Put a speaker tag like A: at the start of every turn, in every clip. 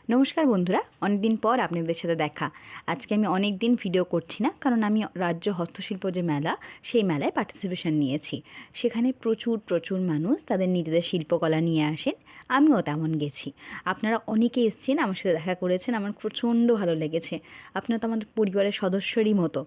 A: নমস্কার বন্ধুরা, অনেক দিন পর আপনাদের সাথে দেখা। আজকে আমি অনেক দিন ভিডিও করছি না, কারণ আমি রাজ্য হস্তশিল্প যে মেলা, সেই মেলায় পার্টিসিপেশন নিয়েছি। সেখানে প্রচুর মানুষ তাদের নিজেদের শিল্পকলা নিয়ে আসেন। আমিও তেমন গেছি। আপনারা অনেকে এসেছেন, আমার সাথে দেখা করেছেন, আমার প্রচণ্ড ভালো লেগেছে। আপনারা তো আমাদের পরিবারের সদস্যরই মতো।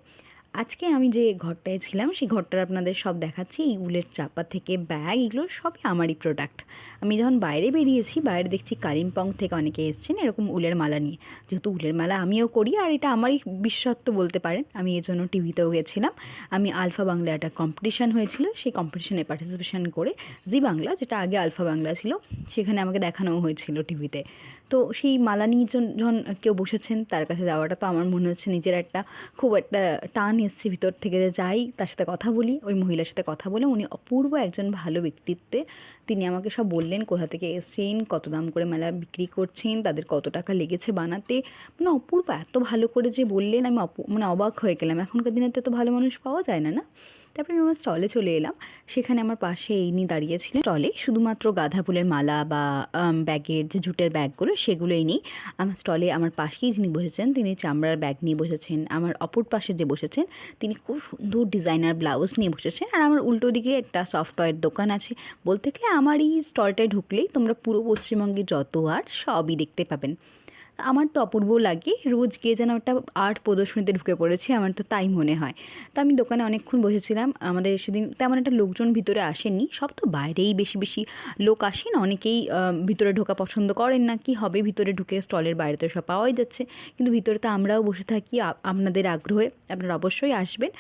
A: আজকে আমি যে ঘরটায় ছিলাম, সেই ঘরটার আপনাদের সব দেখাচ্ছি। এই উলের চাপা থেকে ব্যাগ, এগুলো সবই আমারই প্রোডাক্ট। আমি যখন বাইরে বেরিয়েছি, বাইরে দেখছি কালিম্পং থেকে অনেকে এসেছেন এরকম উলের মালা নিয়ে। যেহেতু উলের মালা আমিও করি, আর এটা আমারই বিশেষত্ব বলতে পারেন। আমি এর জন্য টিভিতেও গেছিলাম। আমি আলফা বাংলা একটা কম্পিটিশান হয়েছিল, সেই কম্পিটিশানে পার্টিসিপেশান করে জি বাংলা, যেটা আগে আলফা বাংলা ছিল, সেখানে আমাকে দেখানোও হয়েছিল টিভিতে। তো সেই মালা নিয়ে যখন কেউ বসেছেন, তার কাছে যাওয়াটা তো আমার মনে হচ্ছে নিজের খুব একটা টান এসছে ভিতর থেকে, যে যাই তার সাথে কথা বলি। ওই মহিলার সাথে কথা বলে, উনি অপূর্ব একজন ভালো ব্যক্তিত্বে। তিনি আমাকে সব বললেন, কোথা থেকে এসছেন, কত দাম করে মেলা বিক্রি করছেন, তাদের কত টাকা লেগেছে বানাতে। মানে অপূর্ব এত ভালো করে যে বললেন, আমি অবাক হয়ে গেলাম। এখনকার দিনে তো এত ভালো মানুষ পাওয়া যায় না। তারপরে আমি আমার স্টলে চলে এলাম। সেখানে আমার পাশে ইনি দাঁড়িয়েছিলেন। স্টলে শুধুমাত্র গাঁদা ফুলের মালা বা ব্যাগের যে জুটের ব্যাগগুলো, সেগুলোই নেই। আমার স্টলে আমার পাশেই যিনি বসেছেন, তিনি চামড়ার ব্যাগ নিয়ে বসেছেন। আমার অপর পাশে যে বসেছেন, তিনি খুব সুন্দর ডিজাইনার ব্লাউজ নিয়ে বসেছেন। আর আমার উল্টো দিকে একটা সফটওয়্যার দোকান আছে। বলতে গেলে আমার এই স্টলটায় ঢুকলেই তোমরা পুরো পশ্চিমবঙ্গের যত আর্ট সবই দেখতে পাবেন। আমার তো অপূর্ব লাগে, রোজ গিয়ে যেন একটা আর্ট প্রদর্শনীতে ঢুকে পড়েছি, আমার তো তাই মনে হয়। তো আমি দোকানে অনেকক্ষণ বসেছিলাম। আমাদের সেদিন তেমন একটা লোকজন ভিতরে আসেননি, সব তো বাইরেই বেশি লোক আসেন। অনেকেই ভিতরে ঢোকা পছন্দ করেন না, কি হবে ভিতরে ঢুকে, স্টলের বাইরে তো সব পাওয়াই যাচ্ছে। কিন্তু ভিতরে তো আমরাও বসে থাকি আপনাদের আগ্রহে, আপনারা অবশ্যই আসবেন।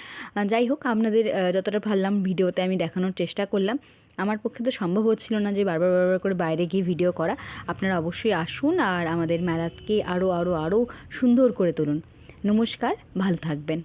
A: যাই হোক, আপনাদের যতটা পারলাম ভিডিওতে আমি দেখানোর চেষ্টা করলাম। আমার পক্ষে তো সম্ভব হচ্ছিল না যে বারবার করে বাইরে গিয়ে ভিডিও করা। আপনারা অবশ্যই আসুন আর আমাদের মেলাকে আরও সুন্দর করে তুলুন। নমস্কার, ভালো থাকবেন।